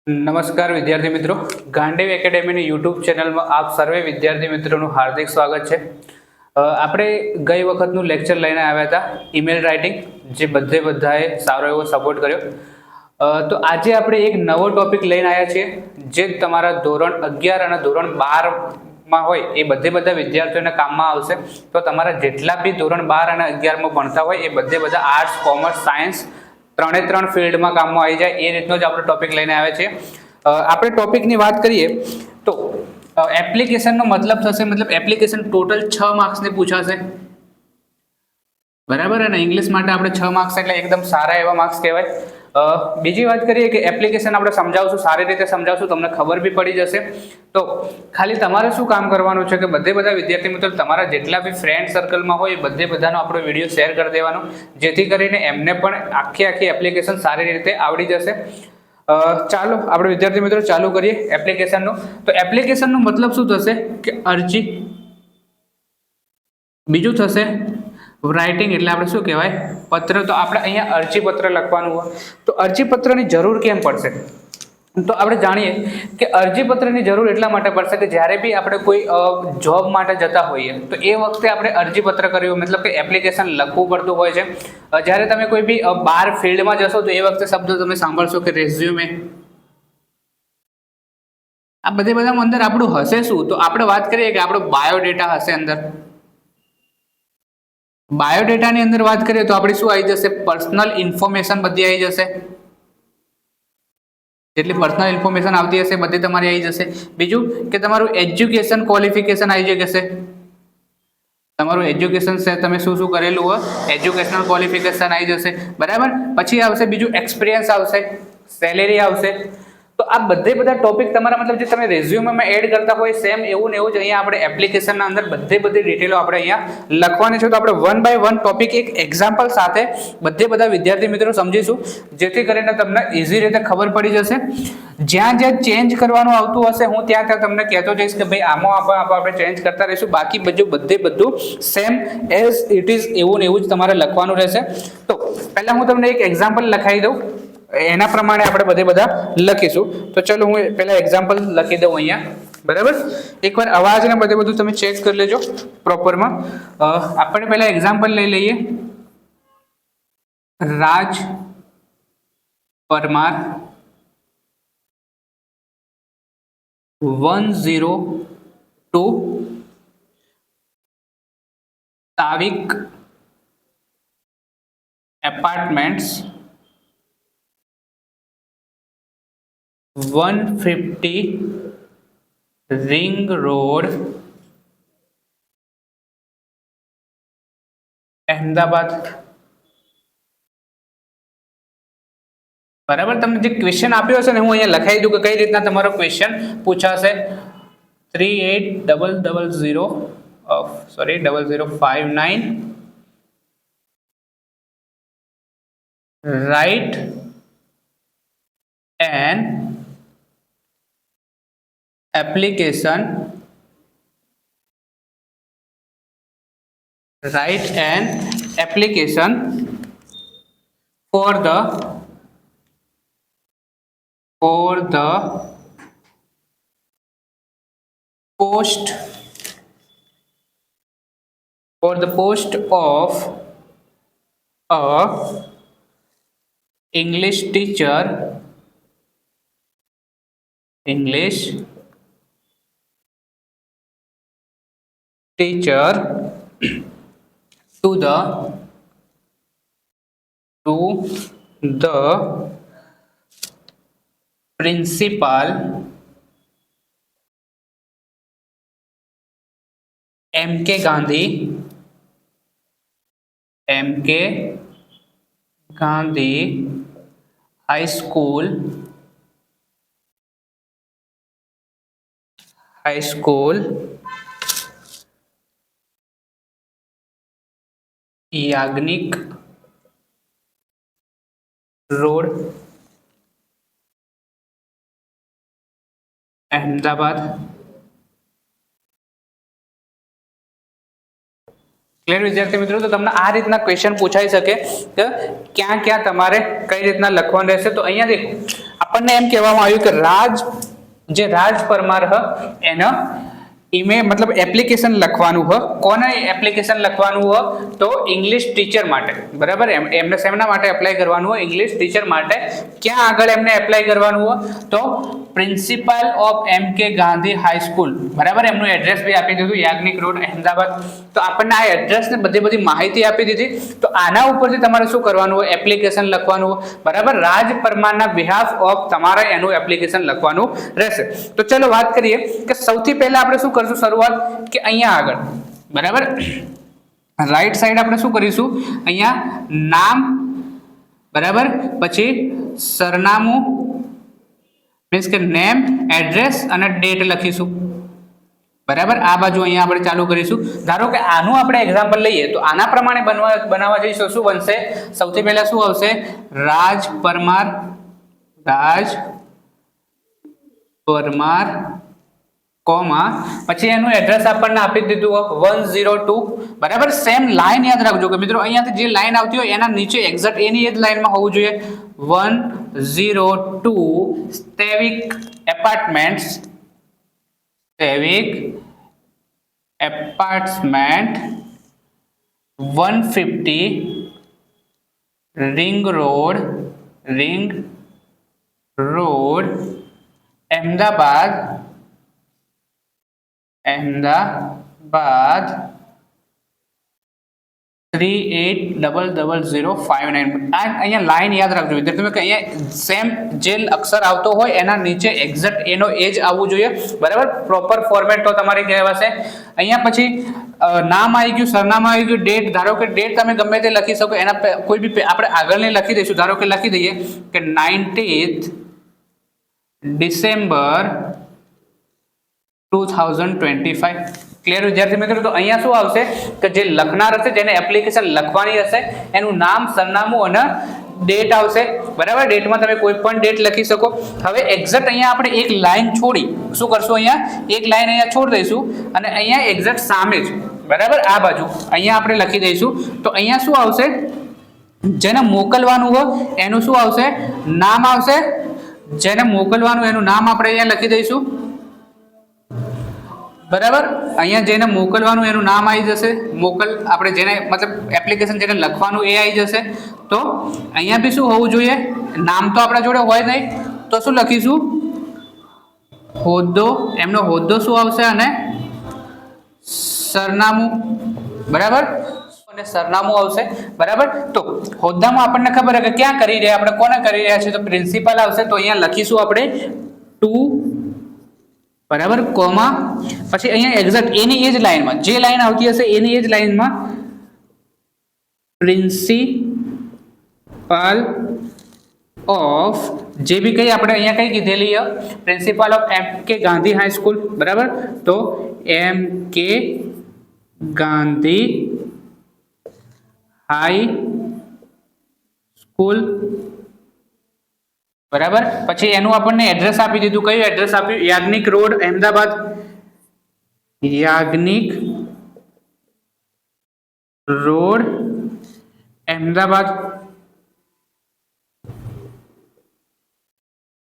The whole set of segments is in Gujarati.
નમસ્કાર વિદ્યાર્થી મિત્રો, ગાંડીવ એકેડેમીની યુટ્યુબ ચેનલમાં આપ સર્વે વિદ્યાર્થી મિત્રોનું હાર્દિક સ્વાગત છે। આપણે ગઈ વખતનું લેક્ચર લઈને આવ્યા હતા ઈમેલ રાઇટિંગ, જે બધાએ સારો એવો સપોર્ટ કર્યો। તો આજે આપણે એક નવો ટોપિક લઈને આવ્યા છીએ, જે તમારા ધોરણ 11 અને ધોરણ 12 હોય એ બધા વિદ્યાર્થીઓને કામમાં આવશે। તો તમારા જેટલા બી ધોરણ 12 અને 11 માં ભણતા હોય એ બધા આર્ટ્સ, કોમર્સ, સાયન્સ ત્રણ ફિલ્ડમાં કામમાં આવી જાય એ રીતનો જ આપણે ટોપિક લઈને આવ્યા છીએ। આપણે ટોપિકની વાત કરીએ તો એપ્લિકેશનનો મતલબ થશે, એપ્લિકેશન ટોટલ 6 માર્ક્સની પૂછાશે, બરાબર। અને ઇંગ્લિશ માટે આપણે 6 માર્ક્સ એટલે એકદમ સારા એવા માર્ક્સ કહેવાય। બીજી વાત કરીએ કે એપ્લિકેશન આપણે સમજાવશું, સારી રીતે સમજાવશું, તમને ખબર બી પડી જશે। તો ખાલી તમારે શું કામ કરવાનું છે કે બધા વિદ્યાર્થી મિત્રો તમારા જેટલા બી ફ્રેન્ડ સર્કલમાં હોય એ બધાનો આપણો વિડીયો શેર કરી દેવાનો, જેથી કરીને એમને પણ આખી એપ્લિકેશન સારી રીતે આવડી જશે। ચાલો આપણે વિદ્યાર્થી મિત્રો ચાલુ કરીએ એપ્લિકેશનનો। તો એપ્લિકેશનનો મતલબ શું થશે કે અરજી, બીજું થશે રાઇટિંગ એટલે આપણે શું કહેવાય પત્ર। તો આપણે અહીંયા અરજી પત્ર લખવાનું હોય, તો અરજી પત્રની જરૂર કેમ પડશે? તો આપણે જાણીએ કે અરજી પત્રની જરૂર એટલા માટે પડશે કે જ્યારે બી આપણે કોઈ જોબ માટે જતા હોઈએ તો એ વખતે આપણે અરજી પત્ર કર્યું, મતલબ કે એપ્લિકેશન લખવું પડતું હોય છે। જ્યારે તમે કોઈ બી બહાર ફિલ્ડમાં જશો તો એ વખતે શબ્દો તમે સાંભળશો કે રેઝ્યુમે, આ બધા અંદર આપણું હશે શું? તો આપણે વાત કરીએ કે આપણો બાયોડેટા હશે અંદર। બાયોડેટાની અંદર વાત કરીએ તો આપણી શું આવી જશે? પર્સનલ ઇન્ફોર્મેશન બધી આવી જશે, જેટલી પર્સનલ ઇન્ફોર્મેશન આવતી હશે બધી તમારી આવી જશે। બીજું કે તમારું એજ્યુકેશન ક્વોલિફિકેશન આવી જશે, તમારું એજ્યુકેશન છે, તમે શું કરેલું હોય એજ્યુકેશનલ ક્વોલિફિકેશન આવી જશે, બરાબર। પછી આવશે બીજું એક્સપિરિયન્સ આવશે, સેલેરી આવશે। તો આ બધા ટોપિક તમારા મતલબ જે તમે રેઝ્યુમેમાં એડ કરતા હોય સેમ એવું ને એવું જ અહીંયા આપણે એપ્લિકેશનના અંદર બધી ડિટેલો આપણે અહીંયા લખવાની છે। તો આપણે વન બાય વન ટોપિક એક એક્ઝામ્પલ સાથે બધા વિદ્યાર્થી મિત્રો સમજીશું, જેથી કરીને તમને ઇઝી રીતે ખબર પડી જશે। જ્યાં ચેન્જ કરવાનું આવતું હશે હું ત્યાં તમને કહેતો જઈશ કે ભાઈ આમાં આપણે ચેન્જ કરતા રહીશું, બાકી બધું સેમ એઝ ઇટ ઇઝ એવું ને એવું જ તમારે લખવાનું રહેશે। તો પહેલા હું તમને એક એક્ઝામ્પલ લખાવી દઉં, એના પ્રમાણે આપણે બધા લખીશું। તો ચલો હું પહેલા એક્ઝામ્પલ લખી દઉં અહીંયા, બરાબર। એકવાર અવાજ ને બધું તમે ચેક કરી લેજો પ્રોપરમાં। આપણે પહેલા એક્ઝામ્પલ લઈ લઈએ, રાજ પરમાર 102 તાવિક એપાર્ટમેન્ટ્સ 150 રિંગ રોડ, અહેમદાબાદ, બરાબર। તમને જે ક્વેશ્ચન આપ્યો હશે ને હું અહીંયા લખાઈ દઉં કે કઈ રીતના તમારો question પૂછાશે। 0059 write an application for the post of a English teacher to the principal MK Gandhi High School Yagnik Road, Ahmedabad। Clear વિદ્યાર્થી મિત્રો? તો તમને આ રીતના ક્વેશ્ચન પૂછાઈ શકે કે ક્યાં ક્યાં તમારે કઈ રીતના લખવાનું રહેશે. તો અહીંયા દેખો આપણને એમ કહેવામાં આવ્યું કે રાજ પરમાર એના ઈમેલ મતલબ એપ્લિકેશન લખવાનું હ. કોને એપ્લિકેશન લખવાનું હ? તો ઇંગ્લિશ ટીચર માટે, બરાબર. એમને શેના માટે એપ્લાય કરવાનું હોય? ઇંગ્લિશ ટીચર માટે. ક્યાં આગળ એમને એપ્લાય કરવાનું હોય? તો principal of MK Gandhi high school, બરાબર. એમનું એડ્રેસ બી આપી દીધું, યાજ્ઞિક રોડ, અહેમદાબાદ. તો આપણને આ એડ્રેસ ને બધી માહિતી આપી દીધી. તો આના ઉપરથી તમારે શું કરવાનું હોય? એપ્લિકેશન લખવાનું હોય, બરાબર. રાજ પરમારના બિહાફ ઓફ તમારે એનું એપ્લિકેશન લખવાનું રહેશે. તો ચલો વાત કરીએ કે સૌથી પહેલા આપણે શું કરશું શરૂઆત કે અહીંયા આગળ, બરાબર. રાઈટ સાઈડ આપણે શું કરીશું? અહીંયા નામ, બરાબર, પછી સરનામું મીન્સ કે નેમ, એડ્રેસ અને ડેટ લખીશું, બરાબર. આ બાજુ અહીંયા આપણે ચાલુ કરીશું. ધારો કે આનું આપણે એક્ઝામ્પલ લઈએ તો આના પ્રમાણે બનાવવા જઈશું. શું બનશે? સૌથી પહેલા શું આવશે? રાજ પરમાર કોમા પછી એનું એડ્રેસ આપણને આપી દીધું 102, બરાબર. સેમ લાઈન યાદ રાખજો કે મિત્રો અહીંયાથી જે લાઈન આવતી હોય એના નીચે એક્ઝેક્ટ એની એ જ લાઈનમાં હોવું જોઈએ. 102 સ્ટેવિક એપાર્ટમેન્ટ 150 રિંગ રોડ અહેમદાબાદ 380059. અહીંયા લાઈન યાદ રાખજો વિદ્યાર્થીઓ કે અહીંયા સેમ જે અક્ષર આવતો હોય એના નીચે એક્ઝેક્ટ એનો એજ આવવું જોઈએ, બરાબર. પ્રોપર ફોર્મેટ તો તમારી કહેવાશે. અહીંયા પછી નામ આવી ગયું, સરનામું આવી ગયું, ડેટ. ધારો કે ડેટ તમે ગમે તે લખી શકો, એના કોઈ બી આપણે આગળની લખી દઈશું. ધારો કે લખી દઈએ કે 19th ડિસેમ્બર 2025. ક્લિયર વિદ્યાર્થી મિત્રો? તો અહીંયા શું આવશે કે જે લખનાર હશે, જેને એપ્લિકેશન લખવાની હશે, એનું નામ, સરનામું અને ડેટ આવશે, બરાબર. ડેટમાં તમે કોઈ પણ ડેટ લખી શકો. હવે એક્ઝેક્ટ અહીંયા આપણે એક લાઈન છોડી શું કરશું? અહીંયા એક લાઈન અહીંયા છોડી દઈશું અને અહીંયા એક્ઝેક્ટ સામે જ, બરાબર, આ બાજુ અહીંયા આપણે લખી દઈશું. તો અહીંયા શું આવશે? જેને મોકલવાનું હોય એનું શું આવશે? નામ આવશે. જેને મોકલવાનું એનું નામ આપણે અહીંયા લખી દઈશું, બરાબર. અહીંયા જેને મોકલવાનું એનું નામ આવી જશે. આપણે જેને મતલબ એપ્લિકેશન જેને લખવાનું એ આવી જશે. તો અહીંયા બી શું હોવું જોઈએ? નામ તો આપણા જોડે હોય નહીં, તો શું લખીશું? હોદ્દો. એમનો હોદ્દો શું આવશે? અને સરનામું, બરાબર, અને સરનામું આવશે, બરાબર. તો હોદ્દામાં આપણને ખબર છે કે ક્યાં કરી રહ્યા, આપણે કોને કરી રહ્યા છીએ? તો પ્રિન્સિપાલ આવશે. તો અહીંયા લખીશું આપણે 2, બરાબર, કોમા પછી અહીંયા એક્ઝેક્ટ એની એ જ લાઈનમાં જે લાઈન આવતી હશે એની એ જ લાઈનમાં પ્રિન્સિપાલ ઓફ જે બી કઈ આપણે અહીંયા કઈ કીધેલી principal of MK Gandhi high school, બરાબર. તો MK ગાંધી હાઈ સ્કૂલ, બરાબર. પછી એનું આપણને એડ્રેસ આપી દીધું. કયું એડ્રેસ આપ્યું? Yagnik road, Ahmedabad. Yagnik road, Ahmedabad.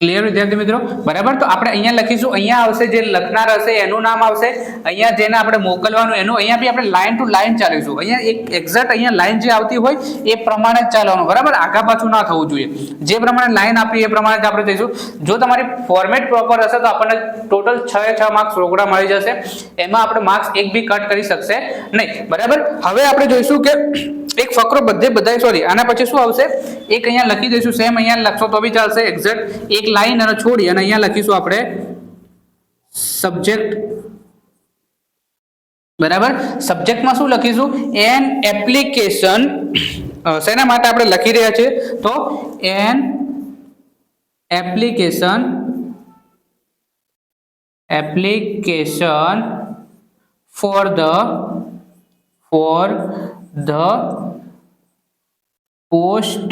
Clear વિદ્યાર્થી મિત્રો? બરાબર. તો આપણે અહીંયા લખીશું. અહીંયા આવશે જે લખનાર હશે એનું નામ આવશે. અહીંયા જેને આપણે મોકલવાનું એનું. અહીંયા બી આપણે લાઈન ટુ લાઈન ચાલીશું. અહીંયા એક એક્ઝેક્ટ અહીંયા લાઈન જે આવતી હોય એ પ્રમાણે જ ચાલવાનું, બરાબર. આગા પાછું ના થવું જોઈએ. જે પ્રમાણે લાઈન આપી એ પ્રમાણે જ આપણે જઈશું. જો તમારી ફોર્મેટ પ્રોપર હશે તો આપણને ટોટલ 6 માર્ક્સ રોકડા મળી જશે. એમાં આપણે માર્ક્સ એક બી કટ કરી શકશે નહીં, બરાબર. હવે આપણે જોઈશું કે એક ફકરો બધાય સોરી આના પછી શું આવશે? એક અહીંયા લખી દઈશું. સેમ અહીંયા લખશો તો બી ચાલશે. એક્ઝેક્ટ એક લાઈન અને છોડી અને અહીંયા લખીશું આપણે સબ્જેક્ટ, બરાબર. સબ્જેક્ટમાં શું લખીશું? N application. શેના માટે આપણે લખી રહ્યા છીએ? તો N application for the post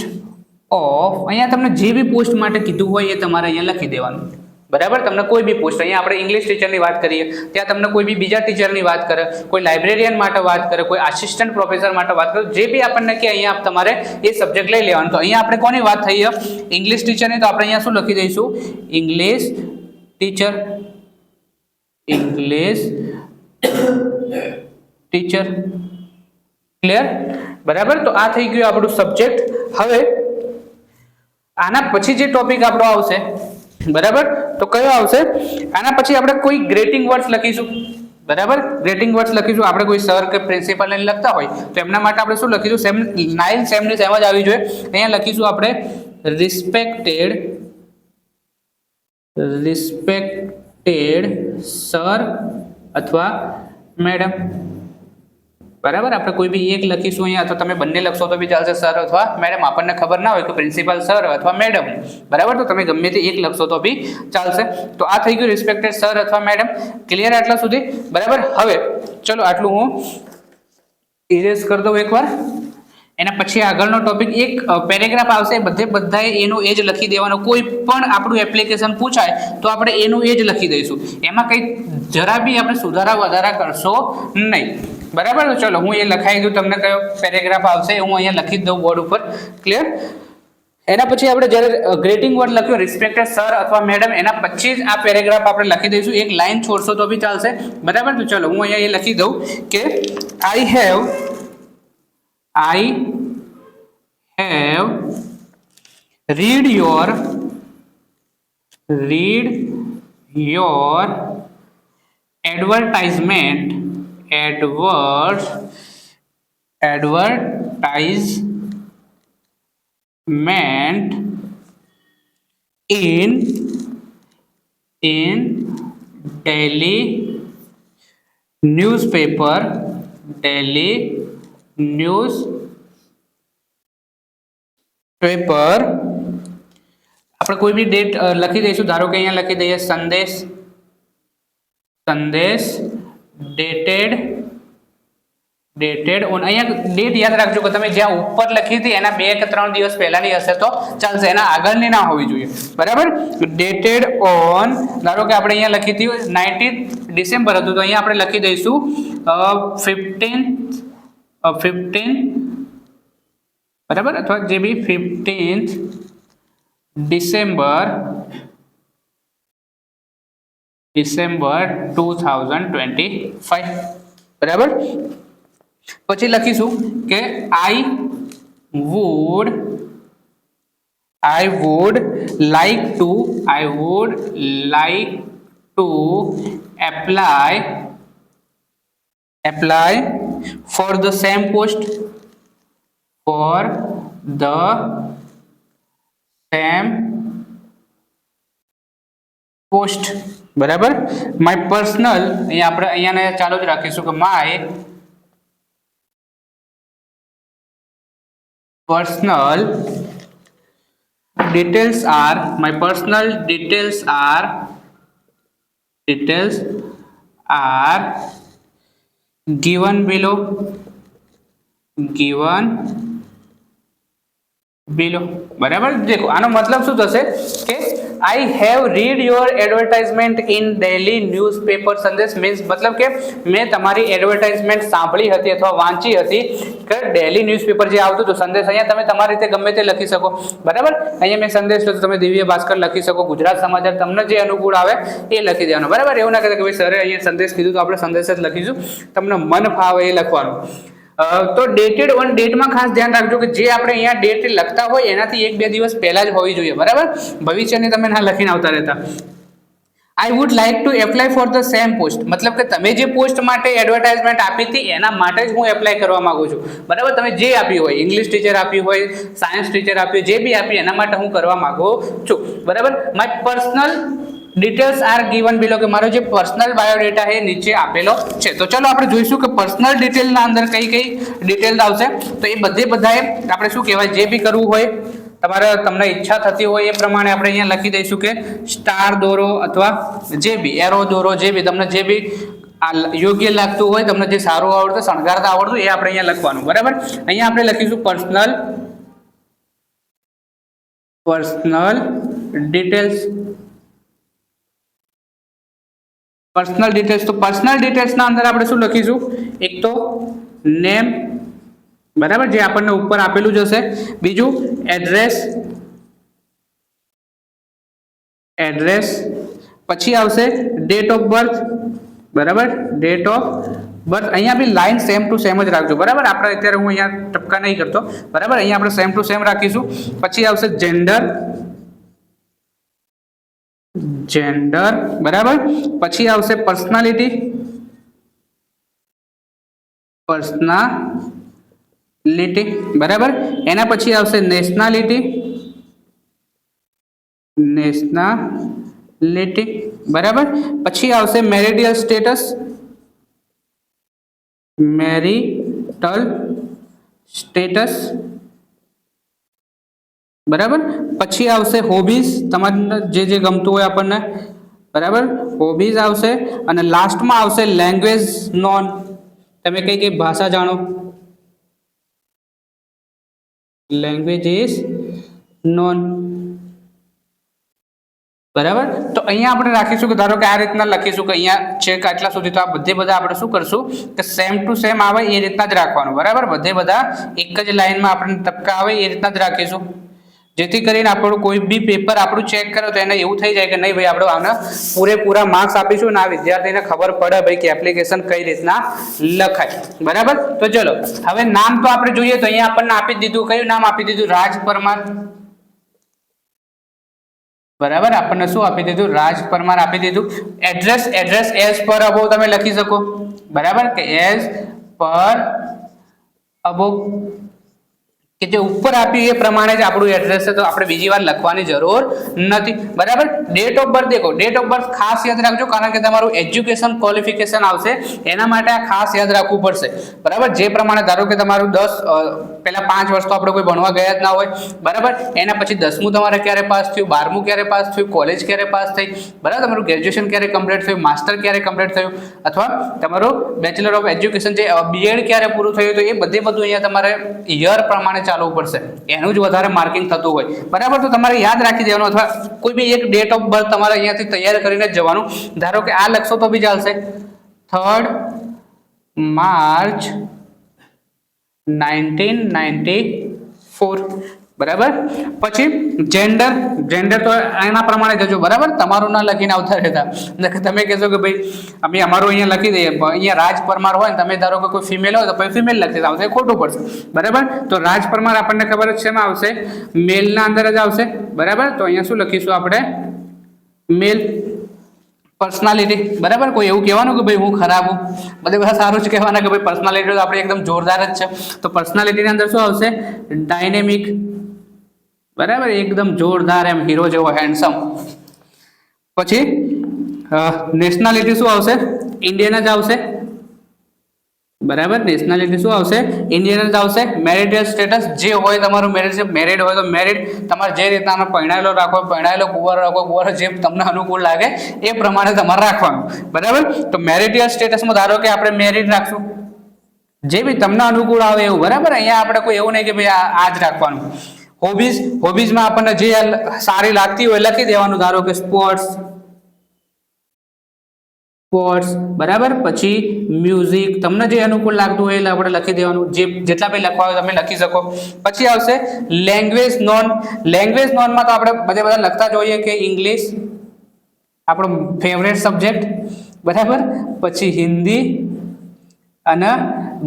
of. અહીંયા તમને જે બી પોસ્ટ માટે કીધું હોય એ તમારે અહીંયા લખી દેવાનું, બરાબર, તમને કોઈ બી પોસ્ટ, અહીંયા આપણે ઇંગ્લિશ ટીચરની વાત કરીએ ત્યાં તમને કોઈ બી બીજા ટીચરની વાત કરે, કોઈ લાઇબ્રેરિયન માટે વાત કરે, કોઈ આસિસ્ટન્ટ પ્રોફેસર માટે વાત કરે, જે બી આપણને કે અહીંયા તમારે એ સબ્જેક્ટ લઈ લેવાનો. તો અહીંયા આપણે કોની વાત થઈ ઇંગ્લિશ ટીચરની, તો આપણે અહીંયા શું લખી દઈશું English teacher, English teacher. Clear? બરાબર, તો આ થઈ ગયું આપણું સબ્જેક્ટ. હવે આના પછી જે ટોપિક આપણો આવશે, બરાબર, તો કયો આવશે? આના પછી આપણે કોઈ ગ્રેટિંગ વર્ડ્સ લખીશું. બરાબર, ગ્રેટિંગ વર્ડ્સ લખીશું. આપણે કોઈ સર કે પ્રિન્સિપલ ને લખતા હોય તો એમના માટે આપણે શું લખીશું? સેમ નાઇલ સેમ ની સેમ જ આવી જોઈએ. અહીંયા લખીશું આપણે રિસ્પેક્ટેડ સર અથવા મેડમ. બરાબર, આપણે કોઈ બી એક લખીશું અહીંયા, અથવા તમે બંને લખશો તો બી ચાલશે, સર અથવા મેડમ. આપણને ખબર ના હોય કે પ્રિન્સિપાલ સર અથવા મેડમ, બરાબર, તો તમે ગમે તે એક લખશો તો બી ચાલશે. તો આ થઈ ગયું રિસ્પેક્ટેડ સર અથવા મેડમ. ક્લિયર આટલા સુધી? બરાબર. હવે ચલો આટલું હું ઇરેઝ કરી દઉં એકવાર. એના પછી આગળનો ટોપિક એક પેરેગ્રાફ આવશે, બધાએ એનું એજ લખી દેવાનો. કોઈ પણ આપણું એપ્લિકેશન પૂછાય તો આપણે એનું એજ લખી દઈશું. એમાં કંઈ જરા બી આપણે સુધારા વધારા કરશો નહીં. બરાબર, તો ચલો હું એ લખાઈ દઉં, તમને કયો પેરેગ્રાફ આવશે હું અહીંયા લખી દઉં બોર્ડ ઉપર. ક્લિયર? એના પછી આપણે જ્યારે ગ્રેટિંગ વર્ડ લખ્યો રિસ્પેક્ટેડ સર અથવા મેડમ, એના પછી જ આ પેરેગ્રાફ આપણે લખી દઈશું. એક લાઈન છોડશો તો બી ચાલશે. બરાબર, તો ચલો હું અહીંયા એ લખી દઉં કે I have read your advertisement in daily newspaper, આપણે કોઈ બી ડેટ લખી દઈશું. ધારો કે અહીંયા લખી દઈએ સંદેશ ડેટેડ ઓન. અહીંયા ડેટ યાદ રાખજો કે તમે જ્યાં ઉપર લખી હતી એના 2 કે 3 દિવસ પહેલાની હશે તો ચાલશે, એના આગળની ના હોવી જોઈએ. બરાબર, ડેટેડ ઓન, ધારો કે આપણે અહીંયા લખી હતી 19 ડિસેમ્બર હતું, તો અહીંયા આપણે લખી દઈશું 15 બરાબર, અથવા જે બી 15th ડિસેમ્બર 2025. બરાબર, પછી લખીશું કે આઈ would like two apply for the same post, બરાબર. માય પર્સનલ, અહીંયા આપણે અહીંયાને ચાલુ જ રાખીશું કે my personal details are given below. બરાબર, દેખો આનો મતલબ શું થશે કે I have read your advertisement in daily newspaper. સંદેશ મીન્સ મતલબ કે મેં તમારી એડવર્ટાઇઝમેન્ટ સાંભળી હતી અથવા વાંચી હતી કે ડેલી ન્યૂઝપેપર જે આવતું હતું. સંદેશ અહીંયા તમે તમારી રીતે ગમે તે લખી શકો. બરાબર, અહીંયા મેં સંદેશ લખ્યો, તમે દિવ્ય ભાસ્કર લખી શકો, ગુજરાત સમાચાર, તમને જે અનુકૂળ આવે એ લખી દેવાનું. બરાબર, એવું ના કહેતા કે ભાઈ સરે અહીંયા સંદેશ કીધું તો આપણે સંદેશ જ લખીશું. તમને મન ફાવે એ લખવાનું. તો ડેટેડ ઓન, ડેટમાં ખાસ ધ્યાન રાખજો કે જે આપણે અહીંયા ડેટ લખતા હોય એનાથી 1-2 દિવસ પહેલા જ હોવી જોઈએ. બરાબર, ભવિષ્યની તમે ના લખીને આવતા રહેતા. I would like to apply for the same post, મતલબ કે તમે જે પોસ્ટ માટે એડવર્ટાઇઝમેન્ટ આપી હતી એના માટે જ હું એપ્લાય કરવા માંગુ છું. બરાબર, તમે જે આપી હોય, ઇંગ્લિશ ટીચર આપી હોય, સાયન્સ ટીચર આપી હોય, જે બી આપી એના માટે હું કરવા માંગુ છું. બરાબર, my personal details R given below, કે મારો જે પર્સનલ બાયોડેટા છે નીચે આપેલો છે. તો ચલો આપણે જોઈશું કે પર્સનલ ડિટેલના અંદર કઈ ડિટેલ્સ આવશે. તો એ બધાએ આપણે શું કહેવાય, જે બી કરવું હોય તમને ઈચ્છા થતી હોય એ પ્રમાણે આપણે અહીંયા લખી દઈશું કે સ્ટાર દોરો અથવા જે બી એરો દોરો, જે બી તમને જે બી યોગ્ય લાગતું હોય, તમને જે સારું આવડતું, શણગારતા આવડતું, એ આપણે અહીંયા લખવાનું. બરાબર, અહીંયા આપણે લખીશું પર્સનલ ડિટેલ્સ. પર્સનલ ડિટેલ્સ, તો પર્સનલ ડિટેલ્સના અંદર આપણે શું લખીશું? એક તો નેમ, બરાબર, જે આપણને ઉપર આપેલું જ હશે. બીજું એડ્રેસ, પછી આવશે ડેટ ઓફ બર્થ, બરાબર, ડેટ ઓફ બર્થ. અહીંયા બી લાઈન સેમ ટુ સેમ જ રાખજો, બરાબર. આપણે અત્યારે હું અહીંયા ટપકા નહીં કરતો, બરાબર. અહીંયા આપણે સેમ ટુ સેમ રાખીશું. પછી આવશે જેન્ડર, બરાબર. પછી આવશે પર્સનાલિટી, બરાબર. એના પછી આવશે નેશનાલિટી, બરાબર. પછી આવશે મેરિટલ સ્ટેટસ, બરાબર. પછી આવશે હોબીઝ, તમારે જે ગમતું હોય આપણને, બરાબર, હોબીઝ આવશે. અને લાસ્ટમાં આવશે લેંગ્વેજ નોન, તમે કઈ ભાષા જાણો, લેંગ્વેજ ઇઝ નોન, બરાબર. તો અહીંયા આપણે રાખીશું કે ધારો કે આ રીતના લખીશું કે અહીંયા ચેક આટલા સુધી, તો આ બધા આપણે શું કરશું કે સેમ ટુ સેમ આવે એ રીતના જ રાખવાનું, બરાબર. બધા એક જ લાઈનમાં આપણને ટપકા આવે એ રીતના જ રાખીશું, જેથી કરીને આપણું કોઈ બી પેપર આપણું ચેક કરો તો એને એવું થઈ જાય કે નહીં ભાઈ આપણે આને પૂરેપૂરા માર્ક્સ આપીશું ને આ વિદ્યાર્થીને ખબર પડે ભાઈ કે એપ્લિકેશન કઈ રીતના લખાય, બરાબર. તો ચલો હવે નામ તો આપણે જોઈએ, તો અહીંયા આપણને આપી દીધું, કયું નામ આપી દીધું? રાજ પરમાર, બરાબર. આપણને શું આપી દીધું? રાજ પરમાર આપી દીધું. એડ્રેસ એઝ પર અબોવ તમે લખી શકો, બરાબર, કે એઝ પર અબોવ, કે જે ઉપર આપ્યું એ પ્રમાણે જ આપણું એડ્રેસ છે, તો આપણે બીજી વાર લખવાની જરૂર નથી, બરાબર. ડેટ ઓફ બર્થ દેખો, ડેટ ઓફ બર્થ ખાસ યાદ રાખજો, કારણ કે તમારું એજ્યુકેશન ક્વોલિફિકેશન આવશે એના માટે આ ખાસ યાદ રાખવું પડશે, બરાબર. જે પ્રમાણે ધારો કે તમારું 5 વર્ષ તો આપણે કોઈ ભણવા ગયા જ ના હોય, બરાબર. એના પછી 10મું તમારે ક્યારે પાસ થયું, 12મું ક્યારે પાસ થયું, કોલેજ ક્યારે પાસ થઈ, બરાબર, તમારું ગ્રેજ્યુએશન ક્યારે કમ્પ્લીટ થયું, માસ્ટર ક્યારે કમ્પ્લીટ થયું, અથવા તમારું બેચલર ઓફ એજ્યુકેશન જે બીએડ ક્યારે પૂરું થયું, તો એ બધું અહીંયા તમારે યર પ્રમાણે ચાલવું પડશે, એનું જ વધારે માર્કિંગ થતું હોય, બરાબર. તો તમારે યાદ રાખી દેવાનું, અથવા કોઈ બી એક ડેટ ઓફ બર્થ તમારે અહીંયાથી તૈયાર કરીને જ જવાનું. ધારો કે આ લખશો તો બી ચાલશે, 3 માર્ચ 1994, બરાબર. પછી જેન્ડર તો એના પ્રમાણે જજો, બરાબર. તમારું ના લખીને આવતા રહેતા, તમે કહેશો કે ભાઈ અમે અમારું અહીંયા લખી દઈએ, અહીંયા રાજ પરમાર હોય ને તમે ધારો કે કોઈ ફિમેલ હોય તો પછી ફિમેલ લખી આવશે, ખોટું પડશે, બરાબર. તો રાજ પરમાર આપણને ખબર જ છે એમાં આવશે, મેલના અંદર જ આવશે, બરાબર. તો અહીંયા શું લખીશું આપણે? મેલ. પર્સનાલિટી, બરાબર. કોઈ એવું કહેવાનું કે ભાઈ હું ખરાબ હું, બધા સારું જ કહેવાના કે ભાઈ પર્સનાલિટી તો આપણે એકદમ જોરદાર જ છે, તો પર્સનાલિટીની અંદર શું આવશે? ડાયનેમિક, બરાબર, એકદમ જોરદાર, એમ હીરો જેવો, હેન્ડસમ. પછી નેશનાલિટી શું આવશે? ઇન્ડિયન જ આવશે, બરાબર. નેશનાલિટી શું આવશે? ઇન્ડિયન જ આવશે. મેરિટલ સ્ટેટસ જે હોય તમારું મેરિડ હોય તો મેરિડ, તમારે જે રીતના પરણાયેલો રાખો, પરણાયેલો, કુંવારો રાખો, કુંવારો, જે તમને અનુકૂળ લાગે એ પ્રમાણે તમારે રાખવાનું, બરાબર. તો મેરિટલ સ્ટેટસમાં ધારો કે આપણે મેરિડ રાખશું, જે બી તમને અનુકૂળ આવે એવું, બરાબર. અહીંયા આપણે કોઈ એવું નહીં કે ભાઈ આ જ રાખવાનું. હોબીઝમાં આપણને જે સારી લાગતી હોય લખી દેવાનું, ધારો કે સ્પોર્ટ્સ, બરાબર. પછી મ્યુઝિક, તમને જે અનુકૂળ લાગતું હોય એટલે આપણે લખી દેવાનું, જેટલા બી લખવા હોય તમે લખી શકો. પછી આવશે લેંગ્વેજ નોનમાં તો આપણે બધા લખતા જ હોઈએ કે ઇંગ્લિશ આપણો ફેવરેટ સબ્જેક્ટ, બરાબર. પછી હિન્દી અને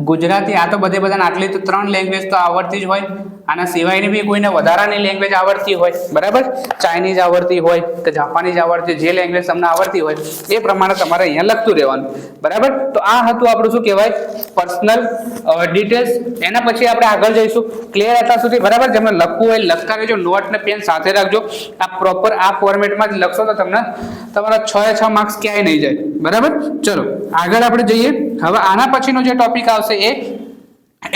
ગુજરાતી, આ તો બધાને આટલી તો 3 લેંગ્વેજ તો આવડતી જ હોય. આના સિવાયની બી કોઈને વધારાની લેંગ્વેજ આવડતી હોય, બરાબર, ચાઇનીઝ આવડતી હોય કે જાપાનીઝ આવડતી, જે લેંગ્વેજ તમને આવડતી હોય એ પ્રમાણે તમારે અહીંયા લખતું રહેવાનું, બરાબર. તો આ હતું આપણું શું કહેવાય? Personal details. એના પછી આપણે આગળ જઈશું. ક્લિયર એટલા સુધી, બરાબર. જેમને લખવું હોય લખતા રહેજો, નોટ ને પેન સાથે રાખજો. આ પ્રોપર આ ફોર્મેટમાં જ લખશો તો તમને તમારા 6 માર્ક્સ ક્યાંય નહીં જાય, બરાબર. ચલો આગળ આપણે જઈએ. હવે આના પછીનો જે ટોપિક આવશે એ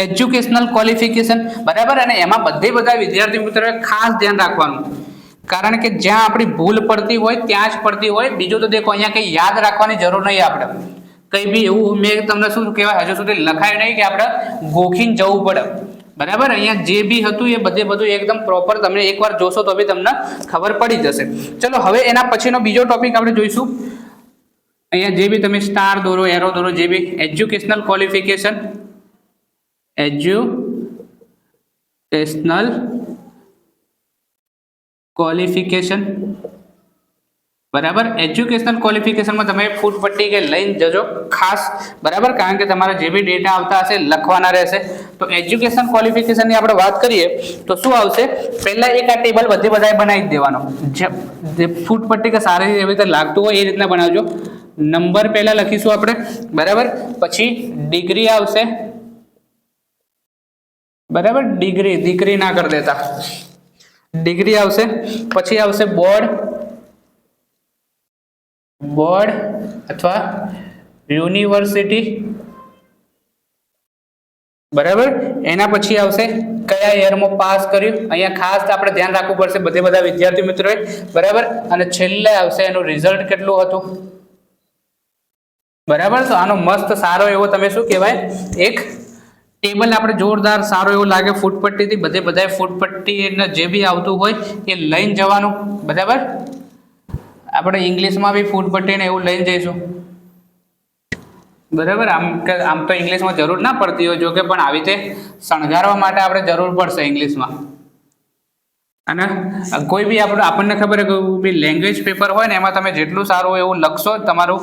એજ્યુકેશનલ ક્વોલિફિકેશન, બરાબર. અને એમાં બધા વિદ્યાર્થી મિત્રોએ ખાસ ધ્યાન રાખવાનું, કારણ કે જ્યાં આપણી ભૂલ પડતી હોય ત્યાં જ પડતી હોય. બીજું તો દેખો, અહીંયા કંઈ યાદ રાખવાની જરૂર નહીં, આપણે કંઈ બી એવું મેં તમને શું કહેવાય હજુ સુધી લખાયું નહીં કે આપણે ગોખીને જવું પડે, બરાબર. અહીંયા જે બી હતું એ બધું એકદમ પ્રોપર તમે એકવાર જોશો તો બી તમને ખબર પડી જશે. ચલો હવે એના પછીનો બીજો ટોપિક આપણે જોઈશું, અહીંયા જે બી તમે સ્ટાર દોરો, એરો દોરો, જે બી એજ્યુકેશનલ ક્વોલિફિકેશન, એજ્યુકેશનલ ક્વોલિફિકેશન, બરાબર. એજ્યુકેશનલ ક્વોલિફિકેશનમાં તમે ફૂટ પટ્ટી કે લઈને જજો ખાસ, બરાબર, કારણ કે તમારા જે બી ડેટા આવતા હશે લખવાના રહેશે. તો એજ્યુકેશન ક્વોલિફિકેશનની આપણે વાત કરીએ તો શું આવશે, પહેલા એક આ ટેબલ બધાએ બનાવી દેવાનો, જે ફૂટ પટ્ટી કે સારી એવી રીતે લાગતું હોય એ રીતના બનાવજો. નંબર પહેલા લખીશું આપણે, બરાબર, પછી ડિગ્રી આવશે, બરાબર, ડિગ્રી ના કરી દેતા, ડિગ્રી આવશે, પછી આવશે બોર્ડ અથવા યુનિવર્સિટી, બરાબર. એના પછી આવશે કયા યરમાં પાસ કર્યું, અહીંયા ખાસ આપણે ધ્યાન રાખવું પડશે બધા વિદ્યાર્થી મિત્રોએ, બરાબર. અને છેલ્લે આવશે એનું રિઝલ્ટ કેટલું હતું, બરાબર. તો આનો મસ્ત સારો એવો તમે શું કહેવાય એક ટેબલ આપણે જોરદાર સારો એવો લાગે ફૂટપટ્ટીથી, બધાએ ફૂટપટ્ટી જે બી આવતું હોય એ લઈને જવાનું, બરાબર. આપણે ઇંગ્લિશમાં બી ફૂટપટ્ટીને એવું લઈને જઈશું, બરાબર. આમ તો ઇંગ્લિશમાં જરૂર ના પડતી હોય જોકે, પણ આવી રીતે શણગારવા માટે આપણે જરૂર પડશે ઇંગ્લિશમાં. અને કોઈ બી આપણને ખબર છે કોઈ બી લેંગ્વેજ પેપર હોય ને એમાં તમે જેટલું સારું એવું લખશો, તમારું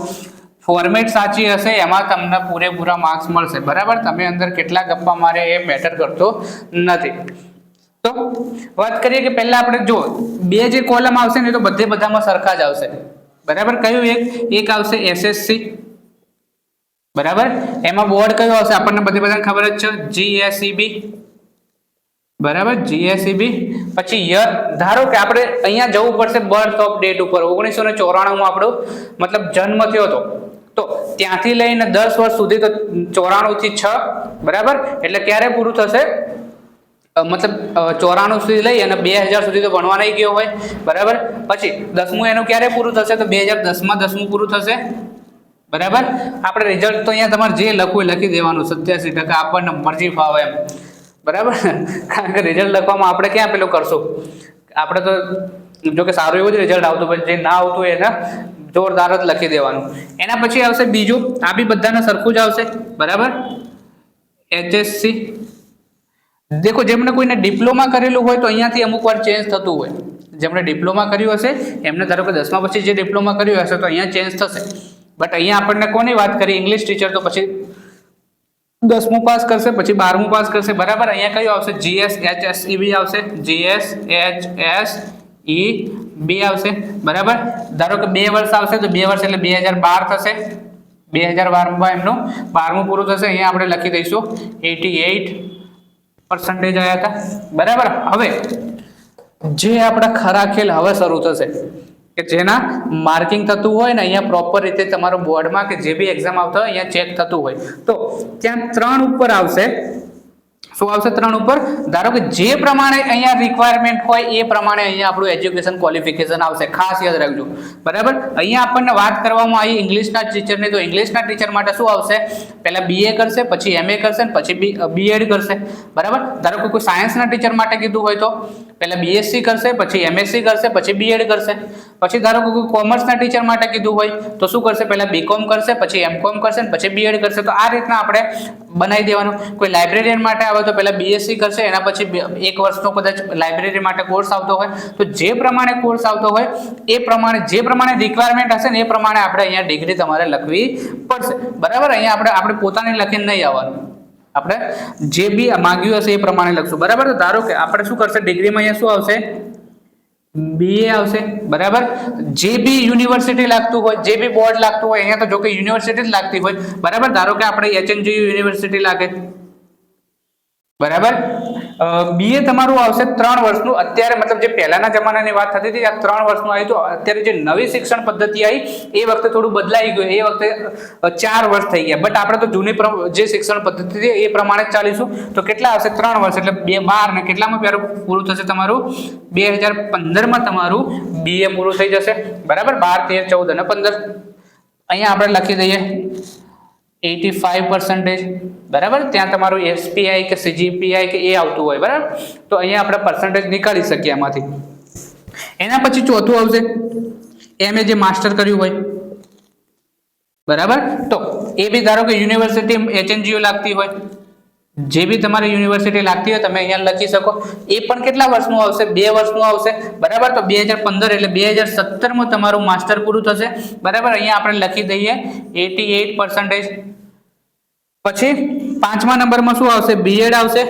ફોર્મેટ સાચી હશે, એમાં તમને પૂરેપૂરા માર્ક્સ મળશે, બરાબર. તમે અંદર કેટલા ગપ્પા મારે એ મેટર કરતો નથી. તો વાત કરીએ કે પહેલા આપણે જો બે જે કોલમ આવશે ને તો બધામાં સરખા જ આવશે, બરાબર. કયું એક આવશે એસએસસી, બરાબર. એમાં બોર્ડ કયું આવશે આપણને બધાને ખબર જ છે, જીએસઈબી, બરાબર, જીએસઈબી. પછી યર ધારો કે આપણે અહીંયા જવું પડશે બર્થ ઓફ ડેટ ઉપર, 1994 આપણો મતલબ જન્મ થયો હતો, તો ત્યાંથી લઈને 10 વર્ષ સુધી, તો 94 થી 6, બરાબર. એટલે ક્યારે પૂરું થશે, મતલબ 94 સુધી લઈ અને 2000 સુધી તો ભણવા નહીં ગયો હોય, બરાબર. પછી 10મું એનું ક્યારે પૂરું થશે, તો 2010માં 10મું પૂરું થશે, બરાબર. આપણે રિઝલ્ટ તો અહીંયા તમારે જે લખવું એ લખી દેવાનું, 87%, આપણને મરજી ફાવે એમ, બરાબર. કારણ કે રિઝલ્ટ લખવામાં આપણે ક્યાં પેલું કરશું, આપણે તો જો કે સારું એવું જ રિઝલ્ટ આવતું, પણ જે ના આવતું એને જોરદાર જ લખી દેવાનું. એના પછી આવશે બીજું, આ બી બધાને સરખું જ આવશે, બરાબર. એચએસસી. દેખો જેમને કોઈને ડિપ્લોમા કરેલું હોય તો અહીંયાથી અમુક વાર ચેન્જ થતું હોય, જેમણે ડિપ્લોમા કર્યું હશે એમને ધારો કે 10મા પછી જે ડિપ્લોમા કર્યું હશે તો અહીંયા ચેન્જ થશે. બટ અહીંયા આપણને કોની વાત કરી, ઇંગ્લિશ ટીચર, તો પછી 10મું પાસ કરશે, પછી 12મું પાસ કરશે, બરાબર. અહીંયા કયું આવશે, GSHSEB આવશે, GSHSEB આવશે, બરાબર. ધારો કે 2 વર્ષ આવશે તો 2 વર્ષ એટલે 2012 થશે, 2012માં એમનું 12મું પૂરું થશે. અહીંયા આપણે લખી દઈશું 88% આવ્યા હતા, બરાબર. હવે જે આપણા ખરા ખેલ હવે શરૂ થશે કે જેના માર્કિંગ થતું હોય ને અહીંયા પ્રોપર રીતે તમારો બોર્ડમાં કે જે બી એક્ઝામ આવતો હોય અહીંયા ચેક થતું હોય, તો ત્યાં 3 ઉપર આવશે. શું આવશે 3 ઉપર, ધારો કે જે પ્રમાણે અહીંયા રિક્વાયરમેન્ટ હોય એ પ્રમાણે અહીંયા આપણું એજ્યુકેશન ક્વોલિફિકેશન આવશે, ખાસ યાદ રાખજો, બરાબર. અહીંયા આપણને વાત કરવામાં આવી ઇંગ્લિશના ટીચરની, તો ઇંગ્લિશના ટીચર માટે શું આવશે, પહેલા BA કરશે, પછી MA કરશે, પછી BEd કરશે, બરાબર. ધારો કે કોઈ સાયન્સના ટીચર માટે કીધું હોય તો પહેલા BSc કરશે, પછી MSc કરશે, પછી BEd કરશે. પછી ધારો કે કોઈ કોમર્સના ટીચર માટે કીધું હોય તો શું કરશે, પહેલા BCom કરશે, પછી MCom કરશે, પછી BEd કરશે. તો આ રીતના આપણે બનાવી દેવાનું. કોઈ લાઇબ્રેરિયન માટે આવે તો પહેલા BSc કરશે, એના પછી 1 વર્ષનો કદાચ લાઇબ્રેરી માટે કોર્સ આવતો હોય, તો જે પ્રમાણે કોર્સ આવતો હોય એ પ્રમાણે જે પ્રમાણે રિક્વાયરમેન્ટ હશે ને એ પ્રમાણે આપણે અહીંયા ડિગ્રી તમારે લખવી પડશે, બરાબર. અહીંયા આપણે પોતાની લખીને નહીં આવવાનું, આપણે જે બી માંગ્યું હશે એ પ્રમાણે લખશું, બરાબર. તો ધારો કે આપણે શું કરશે, ડિગ્રીમાં અહીંયા શું આવશે, BA આવશે, બરાબર. જે બી યુનિવર્સિટી લાગતું હોય, જે બી બોર્ડ લાગતું હોય, અહીંયા તો જો કે યુનિવર્સિટી જ લાગતી હોય, બરાબર. ધારો કે આપણે HNGU યુનિવર્સિટી લાગે, બરાબર. BA તમારું આવશે 3 વર્ષનું. અત્યારે મતલબ જે પહેલાના જમાનાની વાત થતી હતી આ 3 વર્ષનું આવ્યું, તો અત્યારે જે નવી શિક્ષણ પદ્ધતિ આવી એ વખતે થોડું બદલાઈ ગયું, એ વખતે 4 વર્ષ થઈ ગયા. બટ આપણે તો જૂની જે શિક્ષણ પદ્ધતિ હતી એ પ્રમાણે જ ચાલીશું. તો કેટલા આવશે, 3 વર્ષ એટલે 12 ને કેટલામાં પૂરું થશે તમારું, 2015માં તમારું BA પૂરું થઈ જશે, બરાબર. 12, 13, 14 અને 15 અહીંયા આપણે લખી દઈએ 85%, બરાબર. ત્યાં તમારું SPI કે CGPI કે એ આવતું હોય, બરાબર. તો અહીંયા આપણે પર્સન્ટેજ નીકાળી શકીએ આમાંથી. એના પછી ચોથું આવશે MA જે માસ્ટર કર્યું હોય, બરાબર. તો એ બી ધારો કે યુનિવર્સિટી HNGU લાગતી હોય, જે બી તમારે યુનિવર્સિટી લાગતી હોય તમે અહીંયા લખી શકો. એ પણ કેટલા વર્ષનું આવશે? 2 વર્ષનું આવશે. બરાબર. તો 2015 એટલે 2017 માં તમારું માસ્ટર પૂરું થશે. બરાબર. અહીંયા આપણે લખી દઈએ 88%. પછી 5મા નંબરમાં શું આવશે? બીએડ આવશે.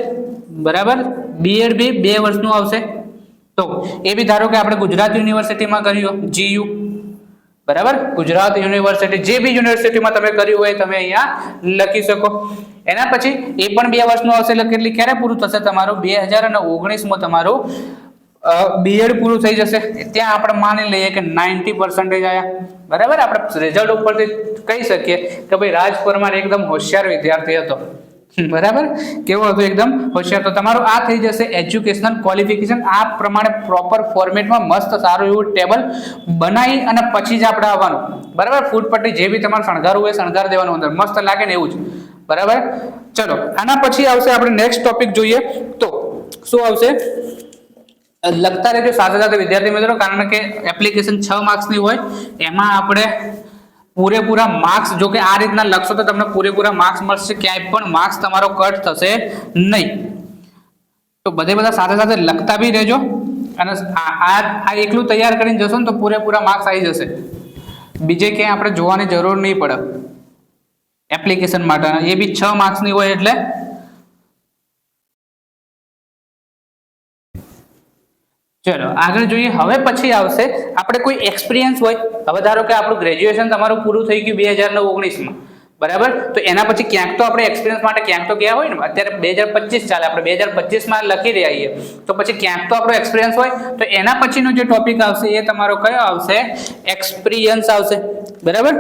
બરાબર. બીએડ બી 2 વર્ષનું આવશે. તો એ બી ધારો કે આપણે ગુજરાત યુનિવર્સિટીમાં કર્યું GU. બરાબર. ગુજરાત યુનિવર્સિટી, જે બી યુનિવર્સિટીમાં તમે કર્યું હોય તમે અહીંયા લખી શકો. એના પછી એ પણ 2 વર્ષનું આવશે. એટલે કેટલી ક્યારે પૂરું થશે તમારું? 2019 માં તમારું બીએડ પૂરું થઈ જશે. ત્યાં આપણે માની લઈએ કે 90% આયા. બરાબર. આપણે રિઝલ્ટ ઉપરથી કહી શકીએ કે ભાઈ રાજ પરમાર એકદમ હોશિયાર વિદ્યાર્થી હતો. બરાબર. કેવો હતો? એકદમ હોશિયાર. તો તમારું આ થઈ જશે એજ્યુકેશનલ ક્વોલિફિકેશન. આ પ્રમાણે પ્રોપર ફોર્મેટમાં મસ્ત સારું એવું ટેબલ બનાવી અને પછી જ આપણે આવવાનું. બરાબર. ફૂટપટ્ટી જે બી તમારે શણગારવું હોય શણગાર દેવાનું અંદર, મસ્ત લાગે ને એવું જ. બરાબર. ચલો આના પછી આવશે આપણે નેક્સ્ટ ટોપિક જોઈએ. તો શું આવશે? લખતા રહેજો સાથે સાથે વિદ્યાર્થી મિત્રો, કારણ કે એપ્લિકેશન 6 માર્ક્સની હોય. એમાં આપણે પૂરેપૂરા માર્ક્સ, જો કે આ રીતના લખશો તો તમને પૂરેપૂરા માર્ક્સ મળશે, ક્યાંય પણ માર્ક્સ તમારો કટ થશે નહીં. તો બધા સાથે સાથે લખતા બી રહેજો. અને આ એકલું તૈયાર કરીને જશો ને તો પૂરેપૂરા માર્ક્સ આવી જશે. બીજે ક્યાંય આપણે જોવાની જરૂર નહીં પડે એપ્લિકેશન માટે. એ બી 6 માર્ક્સની હોય. એટલે ચલો આગળ જોઈએ. હવે પછી આવશે આપણે કોઈ એક્સપિરિયન્સ હોય. હવે ધારો કે આપણું ગ્રેજ્યુએશન તમારું પૂરું થઈ ગયું 2019 માં. બરાબર. તો એના પછી ક્યાંક તો આપણે એક્સપિરિયન્સ માટે ક્યાંક તો ગયા હોય ને. અત્યારે 2025 ચાલે, આપણે 2025 માં લખી રહ્યા છીએ. તો પછી ક્યાંક તો આપણો એક્સપિરિયન્સ હોય. તો એના પછીનો જે ટોપિક આવશે એ તમારો કયો આવશે? એક્સપિરિયન્સ આવશે. બરાબર.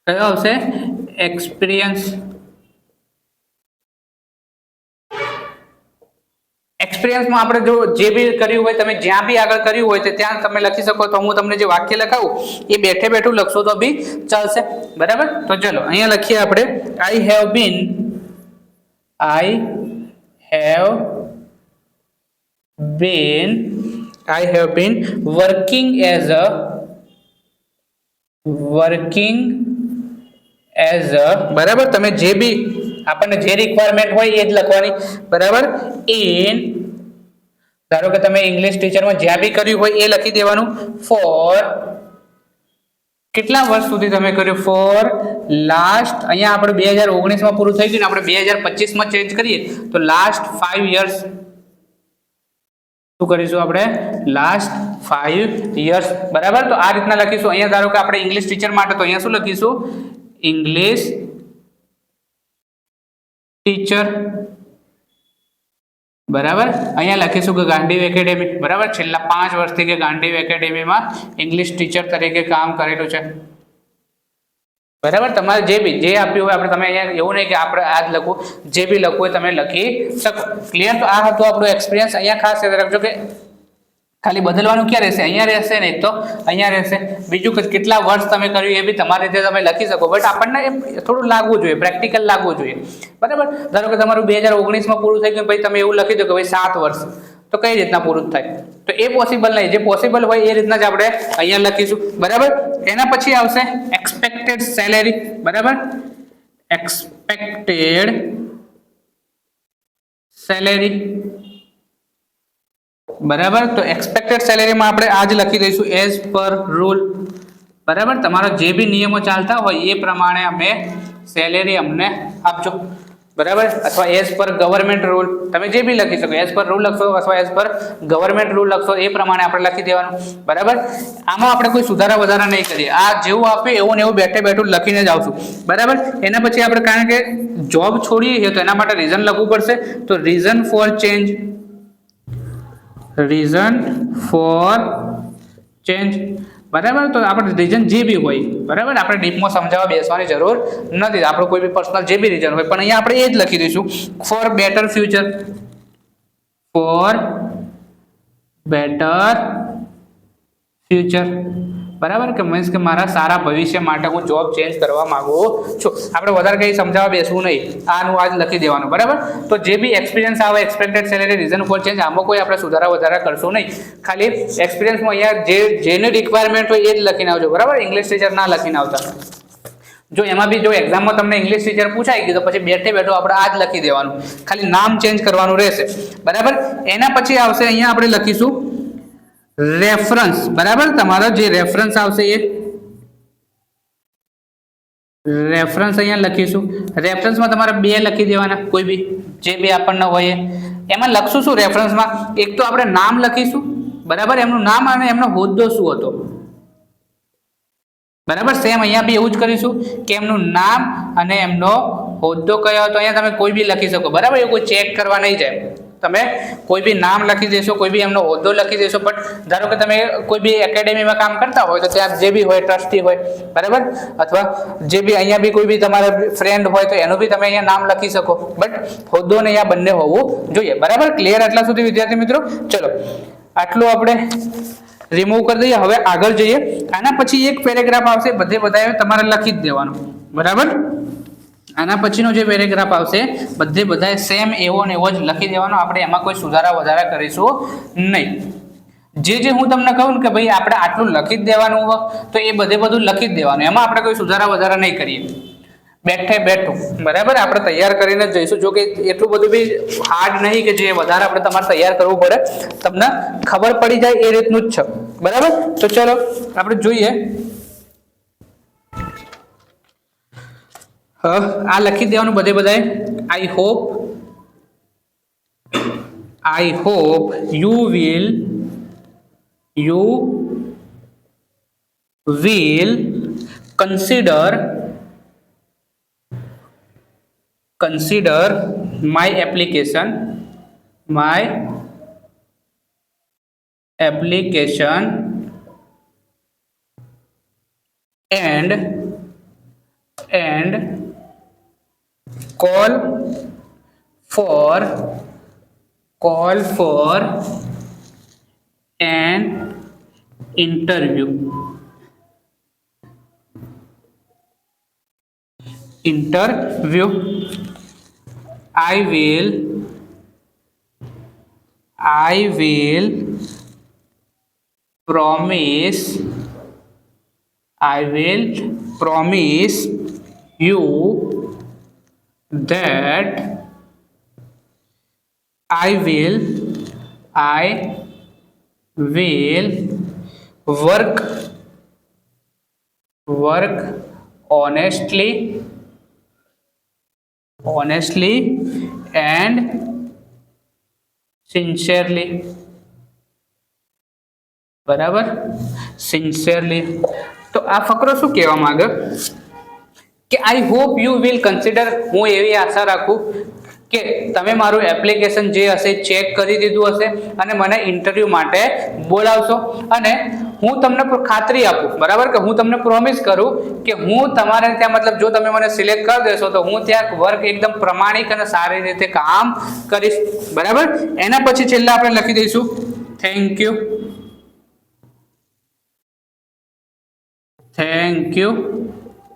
કયો આવશે? એક્સપિરિયન્સ. એક્સપિરિયન્સમાં આપણે જો જે બી કર્યું હોય, તમે જ્યાં બી આગળ કર્યું હોય તો ત્યાં તમે લખી શકો. તો હું તમને જે વાક્ય લખાવું એ બેઠે બેઠું લખશો તો બી ચાલશે. બરાબર. તો ચલો અહીંયા લખીએ આપણે I have been working as a બરાબર. તમે જે બી આપણને જે રિક્વાયરમેન્ટ હોય એ જ લખવાની. બરાબર. ઇન, ધારો કે તમે ઇંગ્લિશ ટીચરમાં જ્યાં બી કર્યું હોય એ લખી દેવાનું. ફોર, કેટલા વર્ષ સુધી તમે કર્યું? ફોર લાસ્ટ, અહીંયા આપણે 2019 માં પૂરું થઈ ગયું ને, આપણે 2025 માં ચેન્જ કરીએ તો લાસ્ટ 5 years. શું કરીશું આપણે? Last 5 years. બરાબર. તો આ રીતના લખીશું. અહીંયા ધારો કે આપણે ઇંગ્લિશ ટીચર માટે તો અહીંયા શું લખીશું? English teacher. બરાબર. અહીંયા લખીશું કે ગાંડીવ એકેડેમી. બરાબર. છેલ્લા 5 વર્ષથી કે ગાંડીવ એકેડેમીમાં ઇંગ્લિશ ટીચર તરીકે કામ કરેલું છે. બરાબર. તમારે જે બી જે આપ્યું હોય આપણે, તમે અહીંયા એવું નહીં કે આપણે આ જ લખવું, જે બી લખવું હોય તમે લખી શકો. ક્લિયર. તો આ હતું આપણું એક્સપિરિયન્સ. અહીંયા ખાસ યાદ રાખજો કે ખાલી બદલવાનું ક્યાં રહેશે? અહીંયા રહેશે ને તો અહીંયા રહેશે. બીજું કે કેટલા વર્ષ તમે કર્યું એ બી તમારી રીતે તમે લખી શકો. બટ આપણને થોડું લાગવું જોઈએ, પ્રેક્ટિકલ લાગવું જોઈએ. બરાબર. ધારો કે તમારું 2019 માં પૂરું થઈ ગયું, પછી તમે એવું લખી દો કે ભાઈ 7 વર્ષ, તો કઈ રીતના પૂરું થાય? તો એ પોસિબલ નહીં. જે પોસિબલ હોય એ રીતના જ આપણે અહીંયા લખીશું. બરાબર. એના પછી આવશે એક્સપેક્ટેડ સેલેરી. બરાબર. Expected salary. બરાબર. તો એક્સપેક્ટેડ સેલેરીમાં આપણે આજ લખી દઈશું એઝ પર રૂલ. બરાબર. તમારા જે બી નિયમો ચાલતા હોય એ પ્રમાણે અમે સેલેરી અમને આપજો. બરાબર. અથવા એઝ પર ગવર્મેન્ટ રૂલ, તમે જે બી લખી શકો. એઝ પર રૂલ લખશો અથવા એઝ પર ગવર્મેન્ટ રૂલ લખશો એ પ્રમાણે આપણે લખી દેવાનું. બરાબર. આમાં આપણે કોઈ સુધારા વધારા નહીં કરીએ. આ જેવું આપ્યું એવું ને એવું બેઠે બેઠું લખીને જ આવશું. બરાબર. એના પછી આપણે, કારણ કે જોબ છોડીએ તો એના માટે રીઝન લખવું પડશે. તો રીઝન ફોર ચેન્જ. બરાબર. તો આપણે રીઝન જે બી હોય, બરાબર, આપણે ડીપમાં સમજાવવા બેસવાની જરૂર નથી. આપણો કોઈ બી પર્સનલ જે બી રીઝન હોય, પણ અહીંયા આપણે એ જ લખી દઈશું. For better future. બરાબર, કે મીન્સ કે મારા સારા ભવિષ્ય માટે હું જોબ ચેન્જ કરવા માંગુ છું. આપણે વધારે કંઈ સમજાવવા બેસવું નહીં, આનું આજ લખી દેવાનું. બરાબર, તો જે બી એક્સપિરિયન્સ આવે, expected salary, reason four change, આમાં કોઈ આપણે સુધારા વધારા કરશું નહીં. ખાલી એક્સપિરિયન્સમાં અહીંયા જેની રિક્વાયરમેન્ટ હોય એ જ લખીને આવજો. બરાબર, ઇંગ્લિશ ટીચર ના લખીને આવતા. જો એમાં બી જો એક્ઝામમાં તમને ઇંગ્લિશ ટીચર પૂછાઈ ગયું તો પછી બેઠે બેઠો આપણે આ જ લખી દેવાનું, ખાલી નામ ચેન્જ કરવાનું રહેશે. બરાબર, એના પછી આવશે અહીંયા આપણે લખીશું રેફરન્સ. બરાબર, તમારો જે રેફરન્સ આવશે એ રેફરન્સ અહીંયા લખીશું. રેફરન્સમાં તમારે બે લખી દેવાના, કોઈ બી જે બી આપણને હોય એમાં લખશું. શું રેફરન્સમાં એક તો આપણે નામ લખીશું. બરાબર, એમનું નામ અને એમનો હોદ્દો શું હતો. બરાબર, સેમ અહીંયા બી એવું જ કરીશું કે એમનું નામ અને એમનો હોદ્દો કયો હતો. અહીંયા તમે કોઈ બી લખી શકો. બરાબર, એવું કોઈ ચેક કરવા નહીં જાય. તમે કોઈ બી નામ લખી દેશો, કોઈ બી એમનો હોદ્દો લખી દેશો. બટ ધારો કે તમે કોઈ બી એકેડેમીમાં કામ કરતા હોય તો ત્યાં જે બી હોય ટ્રસ્ટી હોય, બરાબર, અથવા જે બી અહીંયા બી કોઈ બી તમારા ફ્રેન્ડ હોય તો એનું બી તમે અહીંયા નામ લખી શકો. બટ હોદ્દો ને અહીંયા બંને હોવું જોઈએ. બરાબર, ક્લિયર આટલા સુધી વિદ્યાર્થી મિત્રો? ચલો, આટલું આપણે રિમૂવ કરી દઈએ. હવે આગળ જઈએ. આના પછી એક પેરેગ્રાફ આવશે, બધા તમારે લખી જ દેવાનું. બરાબર, આના પછીનો જે પેરેગ્રાફ આવશે બધા સેમ એવો ને એવો જ લખી દેવાનો. આપણે એમાં કોઈ સુધારા વધારા કરીશું નહીં. જે હું તમને કહું કે ભાઈ આપણે આટલું લખી જ દેવાનું હોય તો એ બધું લખી જ દેવાનું. એમાં આપણે કોઈ સુધારા વધારા નહીં કરીએ. બેઠું બરાબર આપણે તૈયાર કરીને જ જઈશું. જો કે એટલું બધું બી હાર્ડ નહીં કે જે વધારે આપણે તમારે તૈયાર કરવું પડે, તમને ખબર પડી જાય એ રીતનું જ છે. બરાબર, તો ચલો આપણે જોઈએ. આ લખી દેવાનું બધાએ. I hope you will consider my application and call for an interview. I will promise you that I will work honestly and sincerely. બરાબર, સિન્સિયરલી. તો આ ફકરો શું કહેવા માંગે કે I hope you will consider, હું એવી આશા રાખું કે તમે મારું એપ્લિકેશન જે હશે ચેક કરી દીધું હશે અને મને ઇન્ટરવ્યૂ માટે બોલાવશો. અને હું તમને ખાતરી આપું, બરાબર, કે હું તમને પ્રોમિસ કરું કે હું તમારે ત્યાં મતલબ જો તમે મને સિલેક્ટ કરી દેશો તો હું ત્યાં વર્ક એકદમ પ્રમાણિક અને સારી રીતે કામ કરીશ. બરાબર, એના પછી છેલ્લા આપણે લખી દઈશું થેન્ક યુ.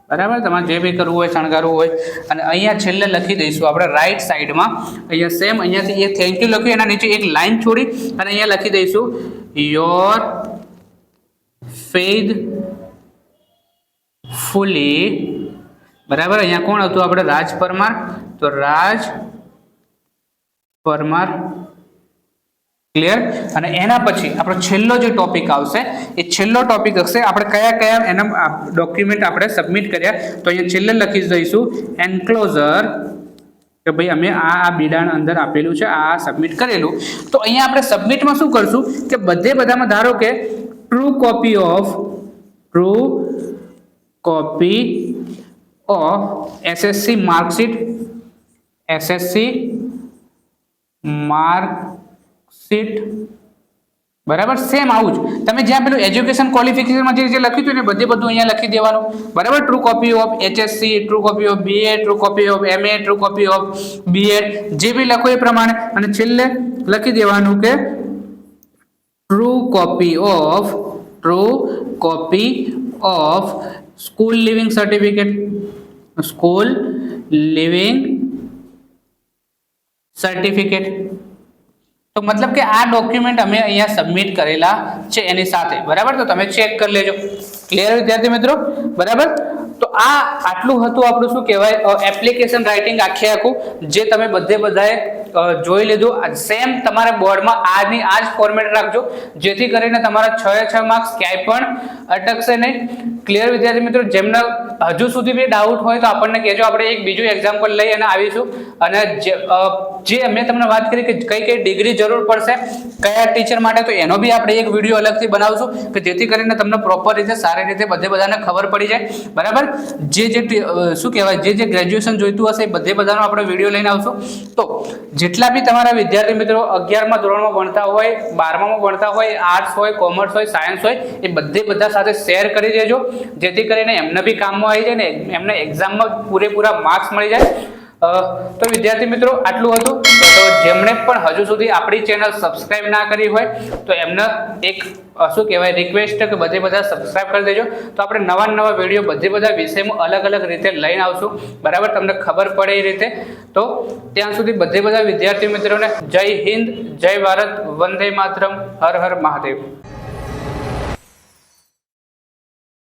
બરાબર, તમારે જે બી કરવું હોય, શણગારવું હોય. અને અહીંયા છેલ્લે લખી દઈશું આપણે રાઈટ સાઈડમાં. અહીંયા સેમ અહીંયાથી એ થેન્ક યુ લખ્યું, એના નીચે એક લાઈન છોડી અને અહીંયા લખી દઈશું યોર faithfully. બરાબર, અહીંયા કોણ હતું આપણે? રાજ પરમાર. તો રાજ પરમાર. ક્લિયર. અને એના પછી આપણો છેલ્લો જે ટોપિક આવશે એ છેલ્લો ટોપિક હશે આપણે કયા એના ડોક્યુમેન્ટ આપણે સબમિટ કર્યા. તો અહીંયા છેલ્લે લખી દઈશું એન્ક્લોઝર, કે ભાઈ અમે આ બીડાણ અંદર આપેલું છે, આ સબમિટ કરેલું. તો અહીંયા આપણે સબમિટમાં શું કરશું કે બધામાં ધારો કે true copy of SSC marksheet, બરાબર, સેમ આવું જ તમે જ્યાં પેલું એજ્યુકેશન ક્વોલિફિકેશનમાં જે લખ્યું હતું ને બધું અહીંયા લખી દેવાનું. બરાબર, true copy of HSC, true copy of BA, true copy of MA, true copy of BEd, જે બી લખો એ પ્રમાણે. અને છેલ્લે લખી દેવાનું કે true copy of true copy of school leaving certificate, school leaving certificate. તો મતલબ કે આ ડોક્યુમેન્ટ અમે અહીંયા સબમિટ કરેલા છે એની સાથે, બરાબર. તો તમે ચેક કરી લેજો. ક્લિયર વિદ્યાર્થી મિત્રો? બરાબર. તો આ આટલું હતું આપણું શું કહેવાય એપ્લિકેશન રાઇટિંગ આખું જે તમે બધાએ જોઈ લીધું. સેમ તમારા બોર્ડમાં આ જ ફોર્મેટ રાખજો જેથી કરીને તમારા 6 માર્ક્સ ક્યાંય પણ અટકશે નહીં. ક્લિયર વિદ્યાર્થી મિત્રો? જેમને હજુ સુધી બી ડાઉટ હોય તો આપણને કહેજો, આપણે એક બીજું એક્ઝામ્પલ લઈ અને આવીશું. અને જે મેં તમને વાત કરી કે કઈ ડિગ્રી જરૂર પડશે કયા ટીચર માટે, તો એનો બી આપણે એક વિડીયો અલગથી બનાવશું કે જેથી કરીને તમને પ્રોપર રીતે સારી રીતે બધાને ખબર પડી જાય, બરાબર. જે શું કહેવાય જે ગ્રેજ્યુએશન જોઈતું હશે એ બધાનો આપણે વિડીયો લઈને આવશું. તો જેટલા બી તમારા વિદ્યાર્થી મિત્રો 11મા ધોરણમાં ભણતા હોય, 12મામાં ભણતા હોય, આર્ટ્સ હોય, કોમર્સ હોય, સાયન્સ હોય, એ બધા સાથે શેર કરી દેજો જેથી કરીને એમને બી કામમાં આવી જાય ને એમને એક્ઝામમાં પૂરેપૂરા માર્ક્સ મળી જાય. તો વિદ્યાર્થી મિત્રો આટલું હતું. તો જેમણે પણ હજુ સુધી આપણી ચેનલ સબસ્ક્રાઇબ ના કરી હોય તો એમને એક શું કહેવાય રિક્વેસ્ટ કે બધા સબસ્ક્રાઇબ કરી દેજો. તો આપણે નવા વિડીયો બધા વિષયમાં અલગ રીતે લઈને આવશું, બરાબર. તમને ખબર પડે એ રીતે. તો ત્યાં સુધી બધા વિદ્યાર્થી મિત્રોને જય હિન્દ, જય ભારત, વંદે માતરમ, હર હર મહાદેવ.